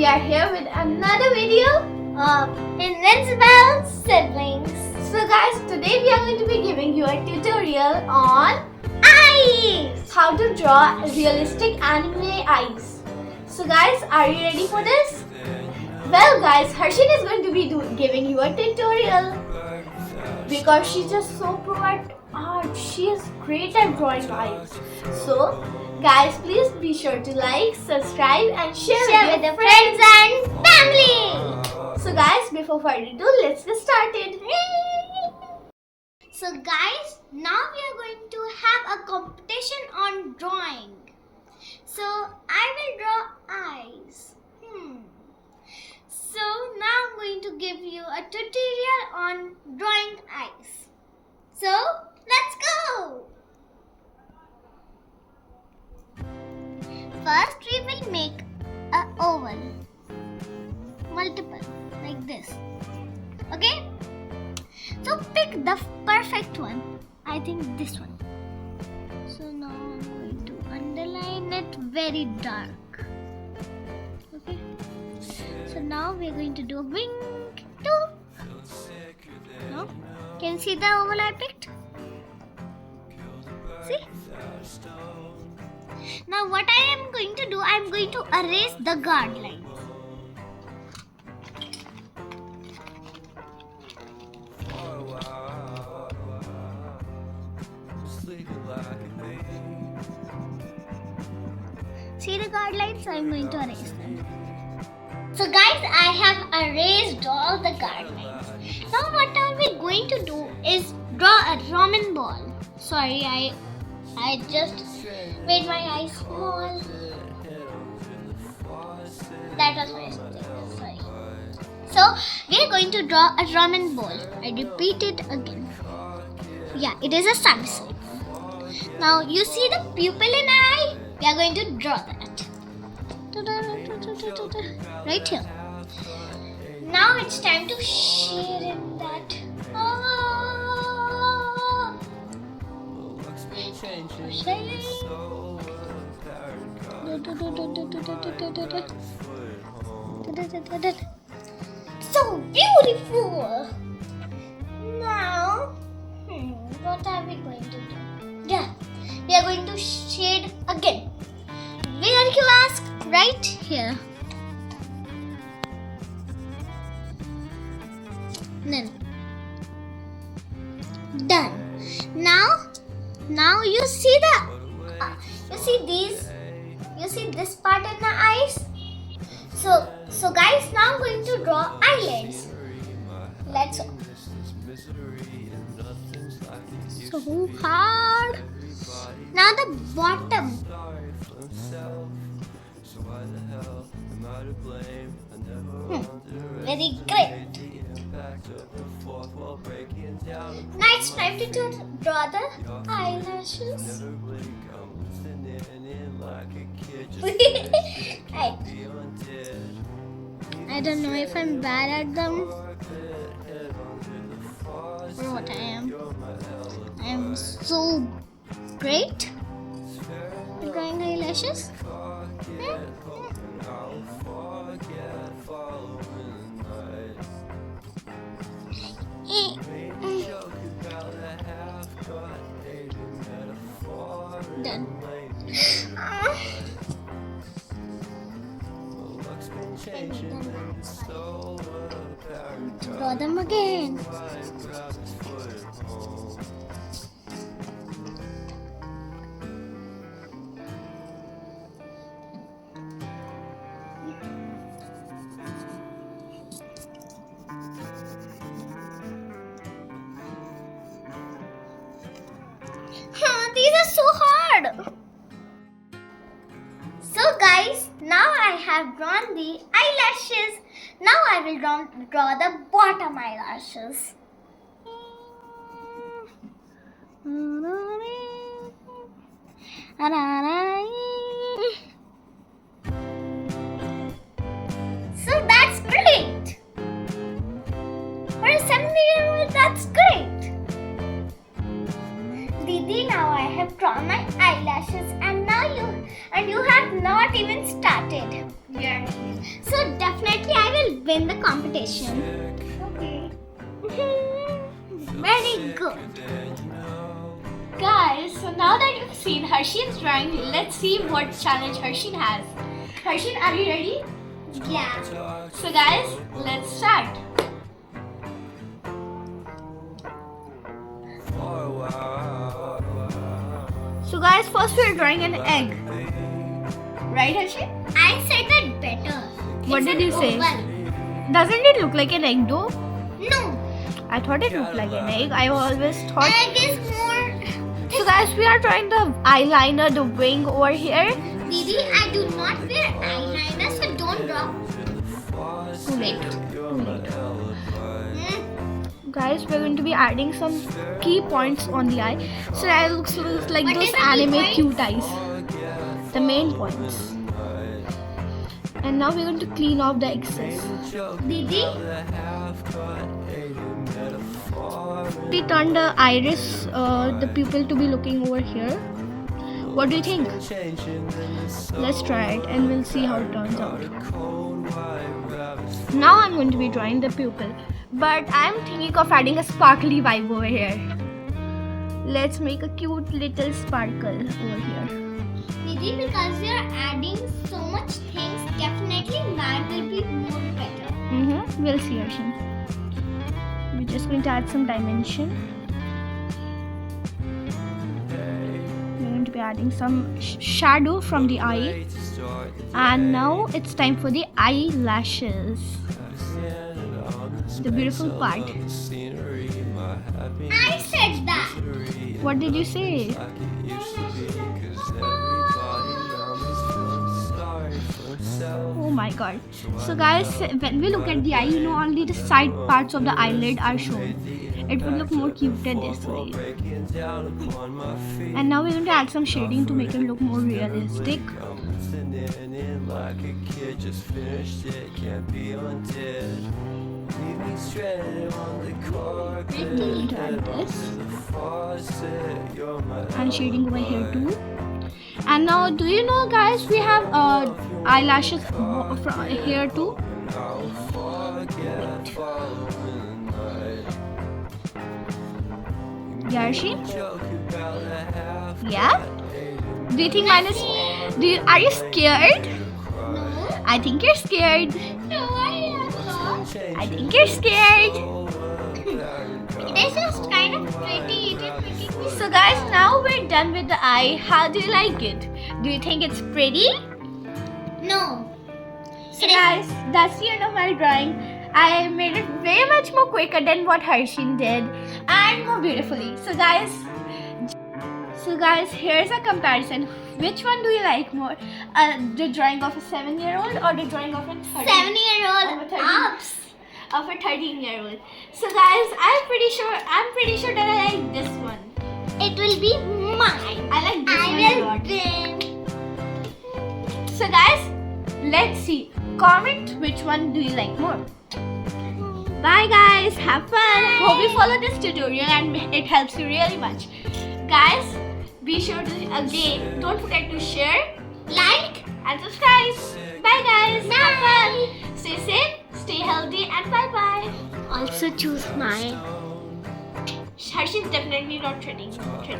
we are here with another video of Invincible Siblings. So guys, today we are going to be giving you a tutorial on eyes. How to draw realistic anime eyes. So guys, are you ready for this? Well guys, Harshin is going to be giving you a tutorial because she's just so pro at art. She is great at drawing eyes. So guys, please be sure to like, subscribe and share with your friends and family. So guys, before further ado, let's get started. So guys, now we are going to have a competition on drawing. So I will draw eyes. So now I'm going to give you a tutorial on drawing eyes. So let's go! First we will make an oval, multiple, like this. Okay? So pick the perfect one. I think this one. So now I'm going to underline it very dark. Okay? So now we're going to do a wing too. No? Can you see the oval I picked? See? Now what I am going to do, I am going to erase the guard lines. See the guard lines? So I am going to erase them. So guys, I have erased all the guard lines. Now what are we going to do is draw a ramen ball. Sorry, I just made my eyes small. That was my mistake. Sorry. So we are going to draw a ramen ball. I repeat it again. Yeah, it is a Samsung. Now you see the pupil in our eye? We are going to draw that. Right here. Now it's time to shade in that. So beautiful. Now, what are we going to do? Yeah, we are going to shade again. Where you ask? Right here. Then done. Now you see this part in the eyes. So guys, now I'm going to draw eyelids. Let's go. So hard. Now the bottom. Very great. Now it's time to draw the eyelashes. I don't know if I'm bad at them or what I am. I am so great at drawing eyelashes. Done. Draw them again. These are so hard. So guys, now I have drawn the eyelashes. Now I will draw the bottom eyelashes. So that's great. For a 7-year-old, that's great. Didi, now I have drawn my eyelashes and now you have not even started learning. So win the competition. Okay. Very good. Guys, so now that you've seen Harshin's drawing, let's see what challenge Harshin has. Harshin, are you ready? Yeah. So guys, let's start. So guys, first we're drawing an egg. Right, Harshin? I said that better. What did you say? Doesn't it look like an egg though? No. I thought it looked like an egg. I always thought... Egg is more... So guys, we are drawing the eyeliner, the wing over here. Didi, I do not wear eyeliner, so don't draw. Too late. Guys, we're going to be adding some key points on the eye. So that looks like those anime cute eyes. The main points. And now we're going to clean off the excess. Didi? We turn the iris, the pupil to be looking over here. What do you think? Let's try it and we'll see how it turns out. Now I'm going to be drawing the pupil, but I'm thinking of adding a sparkly vibe over here. Let's make a cute little sparkle over here. Didi, because you're adding so much things, definitely mine will be more better. We'll see, Harshin. We're just going to add some dimension. We're going to be adding some shadow from the eye. And now it's time for the eyelashes. The beautiful part. I said that. What did you say? Oh my god. So guys, when we look at the eye, you know, only the side parts of the eyelid are shown. It would look more cuter this way. And now we're going to add some shading to make it look more realistic. Going to add this. And shading over here too. And now, do you know, guys, we have eyelashes from here too. Yeah, Harshin? Yeah? Do you think mine is... Are you scared? No. I think you're scared. No, I am not. I think you're scared. This is kind of pretty. So guys, now we're done with the eye. How do you like it? Do you think it's pretty? No. So guys, that's the end of my drawing. I made it way much more quicker than what Harshin did and more beautifully. So guys, here's a comparison. Which one do you like more? The drawing of a 7-year-old or the drawing of a 7-year-old of a 13-year-old? So guys, I'm pretty sure that I like this one. It will be mine. I like this one a lot. So guys, let's see. Comment which one do you like more. Bye guys, have fun. Bye. Hope you follow this tutorial and it helps you really much. Guys, be sure to again, don't forget to share, like and subscribe. Bye guys. Bye. Have fun. Stay safe, stay healthy and bye bye. Also choose mine. Harshin's definitely not treating here.